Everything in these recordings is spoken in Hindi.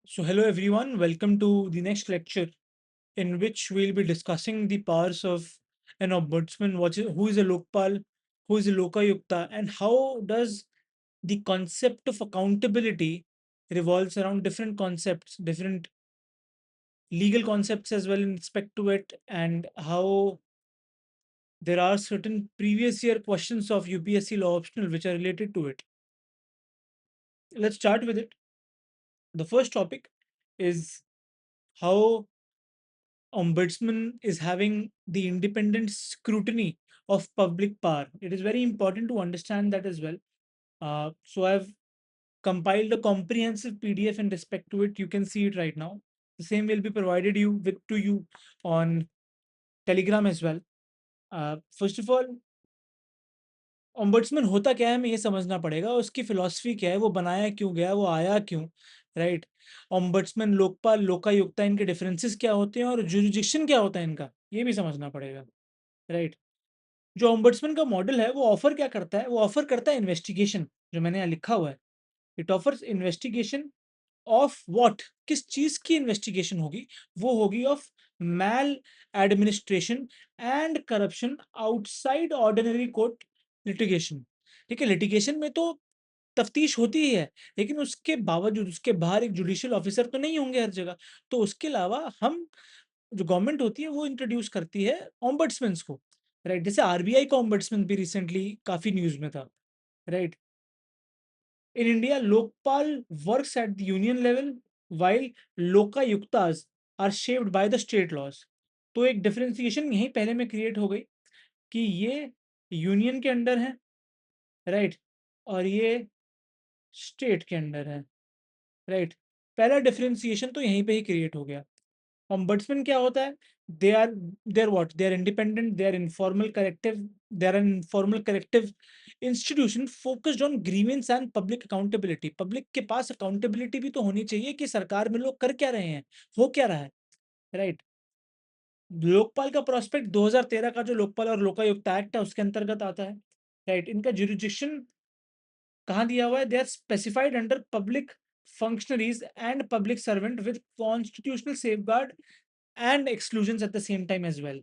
So, hello everyone, welcome to the next lecture in which we'll be discussing the powers of an ombudsman, who is a Lokpal, who is a Lokayukta, and how does the concept of accountability revolves around different concepts, different legal concepts as well in respect to it, and how there are certain previous year questions of UPSC law optional which are related to it. Let's start with it. The first topic is how ombudsman is having the independent scrutiny of public power. It is very important to understand that as well. So I've compiled a comprehensive PDF in respect to it. You can see it right now. The same will be provided to you on Telegram as well. First of all, ombudsman होता क्या है हमें ये समझना पड़ेगा, उसकी फिलॉसफी क्या है, वो बनाया क्यों गया, वो आया क्यों, राइट? ओम्बड्समैन, लोकपाल, लोकायुक्ता, इनके डिफरेंसेस क्या होते हैं और जुरिडिक्शन क्या होता है इनका, ये भी समझना पड़ेगा, राइट? जो ओम्बड्समैन का मॉडल है वो ऑफर क्या करता है, वो ऑफर करता है इन्वेस्टिगेशन, जो मैंने यहाँ लिखा हुआ है। It offers investigation of what, किस चीज की इन्वेस्टिगेशन होगी, वो होगी of maladministration and corruption outside ordinary court litigation. ठीक है, लिटिगेशन में तो तफ्तीश होती ही है, लेकिन उसके बावजूद उसके बाहर एक जुडिशियल ऑफिसर तो नहीं होंगे हर जगह। तो उसके अलावा हम, जो गवर्नमेंट होती है वो इंट्रोड्यूस करती है ओम्बड्समैन को, राइट? जैसे आरबीआई का ओम्बड्समैन भी रिसेंटली काफी न्यूज में था, right? In India, Lokpal works at the union level while Lokayuktas are shaped by the state laws. तो एक डिफरेंशिएशन यहीं पहले में क्रिएट हो गई कि ये यूनियन के अंडर है, राइट? और ये स्टेट के अंडर है, राइट? पहला डिफरेंशिएशन तो यहीं पे ही क्रिएट हो गया। ombudsman क्या होता है? They are what, they are independent, they are informal corrective, they are an informal corrective institution focused on grievance and public accountability. Public के पास अकाउंटेबिलिटी भी तो होनी चाहिए कि सरकार में लोग कर क्या रहे हैं, हो क्या रहा है, राइट? लोकपाल का प्रोस्पेक्ट 2013 का जो लोकपाल और लोकायुक्त एक्ट है उसके अंतर्गत आता है, राइट? इनका जुरिडिक्शन कहाँ दिया हुआ है? They are specified under public functionaries and public servant with constitutional safeguard and exclusions at the same time as well,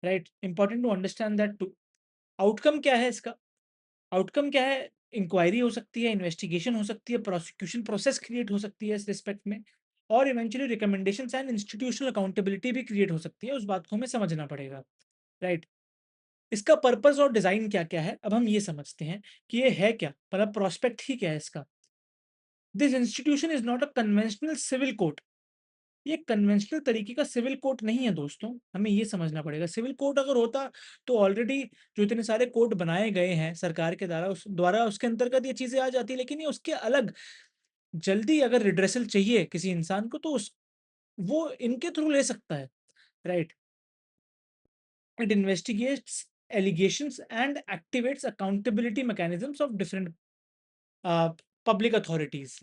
right? Important to understand that too. Outcome क्या है इसका? आउटकम क्या है? इंक्वायरी हो सकती है, इन्वेस्टिगेशन हो सकती है, प्रोसिक्यूशन प्रोसेस क्रिएट हो सकती है इस रिस्पेक्ट में, और eventually recommendations and institutional accountability भी क्रिएट हो सकती है। उस बात को हमें समझना पड़ेगा, राइट? इसका पर्पस और डिजाइन क्या क्या है, अब हम ये समझते हैं कि ये है क्या, मतलब प्रोस्पेक्ट ही क्या है इसका। This institution is not a conventional civil court. ये कन्वेंशनल तरीके का सिविल कोर्ट नहीं है दोस्तों, हमें ये समझना पड़ेगा। सिविल कोर्ट अगर होता तो ऑलरेडी जो इतने सारे कोर्ट बनाए गए हैं सरकार के द्वारा, उस द्वारा उसके अंतर्गत ये चीजें आ जाती, लेकिन ये उसके अलग, जल्दी अगर रिड्रेसल चाहिए किसी इंसान को तो वो इनके थ्रू ले सकता है, right? It investigates allegations and activates accountability mechanisms of different public authorities,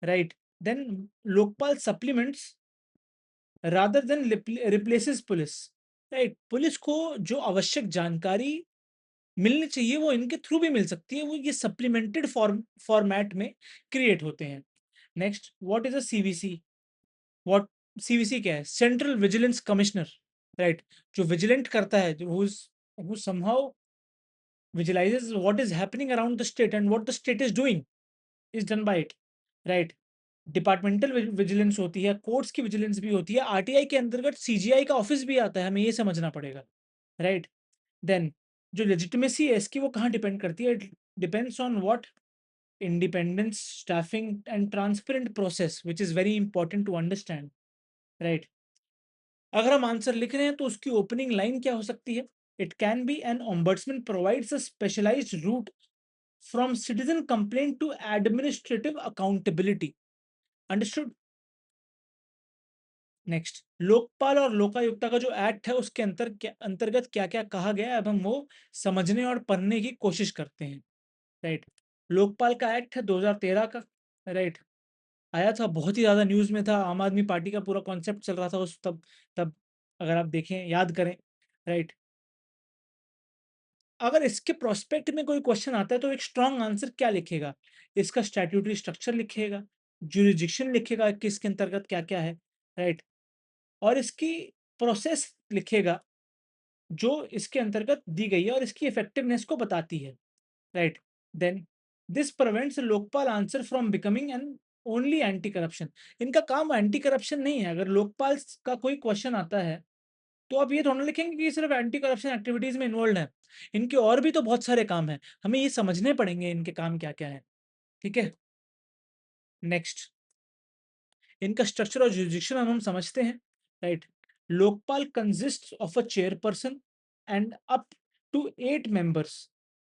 right? Then Lokpal supplements rather than replaces police, right? Police को जो आवश्यक जानकारी मिलनी चाहिए वो इनके थ्रू भी मिल सकती है, वो ये सप्लीमेंटेड फॉर्मेट में क्रिएट होते हैं। Next, what is a CVC? What CVC क्या है? Central vigilance commissioner, right? जो विजिलेंट करता है, जो who somehow visualises what is happening around the state and what the state is doing is done by it, right? Departmental vigilance होती है, कोर्ट्स की विजिलेंस भी होती है, आरटीआई के अंतर्गत सीजीआई का ऑफिस भी आता है, हमें ये समझना पड़ेगा, राइट? देन जो लेजिटिमेसी है इसकी, वो कहाँ डिपेंड करती है? Depends on what? Independence, staffing and transparent process, which is very important to understand, right? अगर हम आंसर लिख रहे हैं तो उसकी ओपनिंग लाइन क्या हो सकती है? It can be an ombudsman provides a specialised route from citizen complaint to administrative accountability. Understood? Next, Lokpal और लोकायुक्ता का जो एक्ट है उसके अंतर्गत क्या क्या कहा गया है, अब हम वो समझने और पढ़ने की कोशिश करते हैं, राइट? लोकपाल का एक्ट है 2013 का, राइट? आया था, बहुत ही ज्यादा न्यूज में था, आम आदमी पार्टी का पूरा कॉन्सेप्ट चल रहा था उस तब अगर आप देखें, याद करें, राइट? अगर इसके प्रोस्पेक्ट में कोई क्वेश्चन आता है तो एक स्ट्रॉन्ग आंसर क्या लिखेगा? इसका स्टैट्यूटरी स्ट्रक्चर लिखेगा, जुरिडिक्शन लिखेगा कि इसके अंतर्गत क्या-क्या है, राइट? और इसकी प्रोसेस लिखेगा जो इसके अंतर्गत दी गई है और इसकी इफेक्टिवनेस को बताती है, right? Then this prevents Lokpal answer from becoming an only anti corruption. इनका काम एंटी करप्शन नहीं है। अगर लोकपाल का कोई क्वेश्चन आता है तो आप ये थोड़ा ना लिखेंगे कि ये सिर्फ एंटी करप्शन एक्टिविटीज में इन्वॉल्व है। इनके और भी तो बहुत सारे काम हैं, हमें ये समझने पड़ेंगे इनके काम क्या क्या है। ठीक है, नेक्स्ट, इनका स्ट्रक्चर और जुरिडिक्शन हम समझते हैं, right? Lokpal consist of a chairperson and up to 8 members.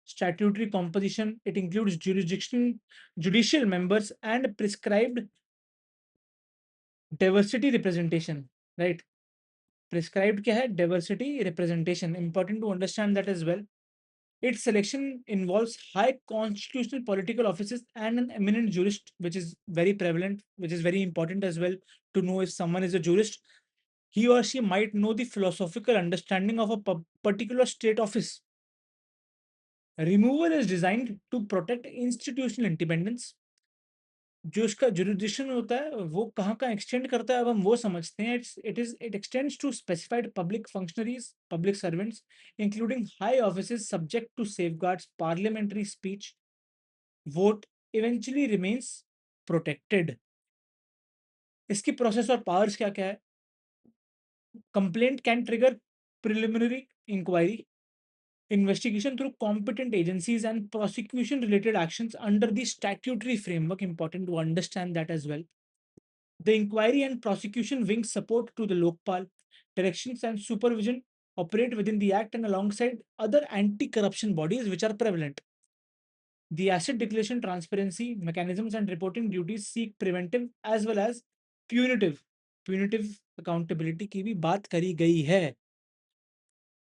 Statutory composition, it includes jurisdiction, judicial members and prescribed diversity representation, right? Prescribed क्या है? Diversity representation, important to understand that as well. Its selection involves high constitutional political offices and an eminent jurist, which is very prevalent, which is very important as well to know if someone is a jurist. He or she might know the philosophical understanding of a particular state office. Removal is designed to protect institutional independence. जो इसका जुरिडिक्शन होता है वो कहाँ एक्सटेंड करता है, अब हम वो समझते हैं। It extends to specified public functionaries, public servants, including high offices subject to safeguards, parliamentary speech, vote eventually remains protected. इसकी प्रोसेस और पावर्स क्या क्या है? Complaint can trigger preliminary inquiry, investigation through competent agencies and prosecution related actions under the statutory framework. Important to understand that as well. The inquiry and prosecution wings support to the Lokpal. Directions and supervision operate within the act and alongside other anti-corruption bodies which are prevalent. The asset declaration transparency mechanisms and reporting duties seek preventive as well as punitive accountability की भी बात करी गई है।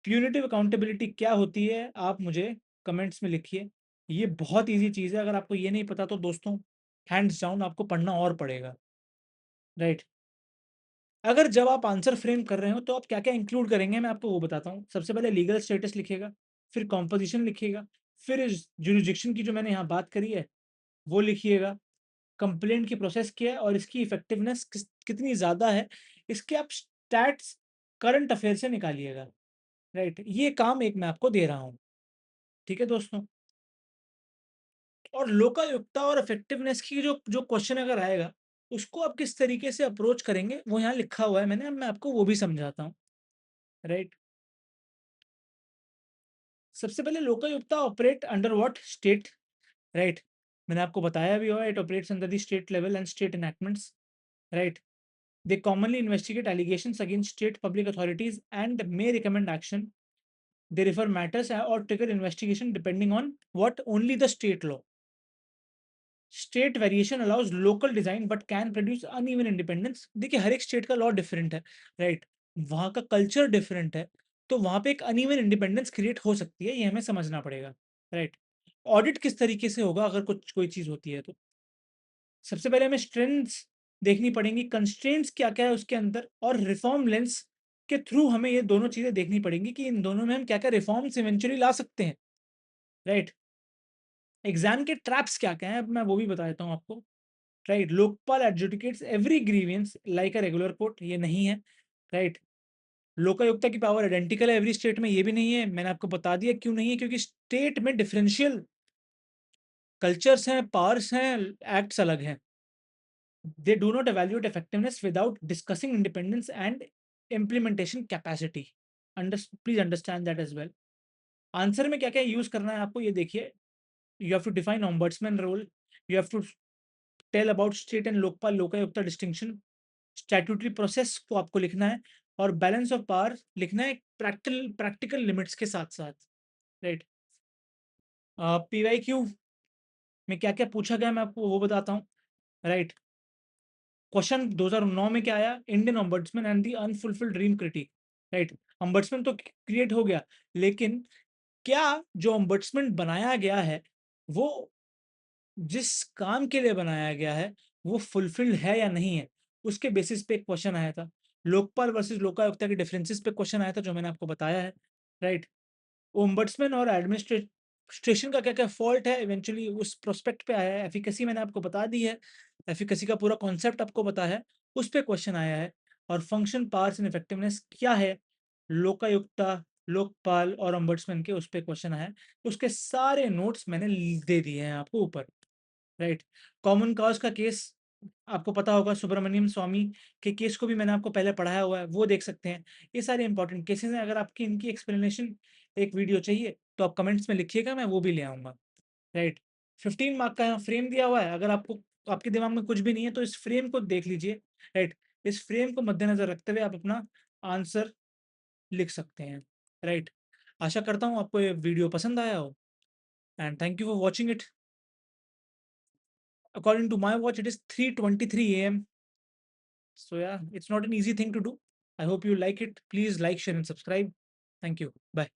प्यूनिटिव अकाउंटेबिलिटी क्या होती है, आप मुझे कमेंट्स में लिखिए। ये बहुत ईजी चीज़ है, अगर आपको ये नहीं पता तो दोस्तों हैंड्स डाउन आपको पढ़ना और पड़ेगा, राइट? अगर जब आप आंसर फ्रेम कर रहे हो तो आप क्या-क्या इंक्लूड करेंगे मैं आपको वो बताता हूँ। सबसे पहले लीगल स्टेटस लिखिएगा, फिर कॉम्पोजिशन लिखिएगा, फिर इस जुरिडिक्शन की जो मैंने यहाँ बात करी है वो लिखिएगा, कंप्लेंट की प्रोसेस क्या है और इसकी इफेक्टिवनेस कितनी ज़्यादा है, इसके आप स्टैट्स करंट अफेयर से निकालिएगा, राइट? ये काम एक मैं आपको दे रहा हूँ, ठीक है दोस्तों? और लोकायुक्ता और इफेक्टिवनेस की जो क्वेश्चन अगर आएगा, उसको आप किस तरीके से अप्रोच करेंगे, वो यहाँ लिखा हुआ है मैंने, अब मैं आपको वो भी समझाता हूँ, राइट? सबसे पहले Lokayukta operate under what state, right? मैंने आपको बताया भी हुआ, it operates under the state level and state enactments, right? They commonly investigate allegations against state public authorities and may recommend action. They refer matters or trigger investigation depending on what only the state law. State variation allows local design but can produce uneven independence. देखिए हर एक स्टेट का लॉ डिफरेंट है, राइट? वहाँ का कल्चर डिफरेंट है, तो वहाँ पे एक अनइवन इंडिपेंडेंस क्रिएट हो सकती है, ये हमें समझना पड़ेगा, राइट? ऑडिट किस तरीके से होगा अगर कुछ कोई चीज़ होती है तो सबसे पहले हमें स्ट्रेंथ्स देखनी पड़ेंगी, कंस्ट्रेंट्स क्या क्या है उसके अंदर, और रिफॉर्म लेंस के थ्रू हमें ये दोनों चीज़ें देखनी पड़ेंगी कि इन दोनों में हम क्या क्या रिफॉर्म्स इवेंचुअली ला सकते हैं, राइट? एग्जाम के ट्रैप्स क्या क्या हैं, अब मैं वो भी बता देता हूँ आपको, right? Lokpal adjudicates every grievance like a regular court, ये नहीं है, राइट? लोकायुक्ता की पावर आइडेंटिकल है एवरी स्टेट में, ये भी नहीं है। मैंने आपको बता दिया क्यों नहीं है, क्योंकि स्टेट में डिफरेंशियल कल्चर्स हैं, पावर्स हैं, एक्ट्स अलग हैं। They do not evaluate effectiveness without discussing independence and implementation capacity. Please understand that as well. Answer में क्या क्या यूज करना है आपको, ये देखिए। You have to define ombudsman role, you have to tell about state and Lokpal Lokayukta distinction, statutory process को आपको लिखना है, और बैलेंस ऑफ पावर लिखना है प्रैक्टिकल प्रैक्टिकल लिमिट्स के साथ साथ, राइट? पीवाईक्यू में क्या क्या पूछा गया मैं आपको वो बताता हूँ, राइट? क्वेश्चन 2009 में क्या आया? Indian ombudsman and the unfulfilled dream critic, right? ombudsman तो क्रिएट हो गया, लेकिन क्या जो ombudsman बनाया गया है वो जिस काम के लिए बनाया गया है वो फुलफिल्ड है या नहीं है, उसके बेसिस पे एक क्वेश्चन आया था। लोकपाल वर्सेस लोकायुक्ता के डिफरेंसेस पे क्वेश्चन आया था, जो मैंने आपको बताया है, राइट? ओम्बड्समैन और एडमिनिस्ट्रेशन का क्या क्या फॉल्ट है, इवेंचुअली उस प्रोस्पेक्ट पे आया है। एफिकेसी मैंने आपको बता दी है, एफिकेसी का पूरा कॉन्सेप्ट आपको पता है, उस पे क्वेश्चन आया है। और फंक्शन, पावर्स एंड इफेक्टिवनेस क्या है, लोकायुक्ता, लोकपाल और ओम्बड्समैन के, उस पे क्वेश्चन आया है। उसके सारे नोट्स मैंने दे दिए हैं आपको ऊपर, राइट। कॉमन कॉज का केस आपको पता होगा, सुब्रमण्यम स्वामी के केस को भी मैंने आपको पहले पढ़ाया हुआ है, वो देख सकते हैं। ये सारे इंपॉर्टेंट केसेस हैं। अगर आपकी इनकी एक्सप्लेनेशन एक वीडियो चाहिए तो आप कमेंट्स में लिखिएगा, मैं वो भी ले आऊँगा, राइट। 15 मार्क का यहाँ फ्रेम दिया हुआ है। अगर आपको, आपके दिमाग में कुछ भी नहीं है तो इस फ्रेम को देख लीजिए, राइट। इस फ्रेम को मद्देनज़र रखते हुए आप अपना आंसर लिख सकते हैं, राइट। आशा करता हूँ आपको ये वीडियो पसंद आया हो, and thank you for watching it. According to my watch, it is 3:23 a.m. So yeah, it's not an easy thing to do. I hope you like it. Please like, share, and subscribe. Thank you. Bye.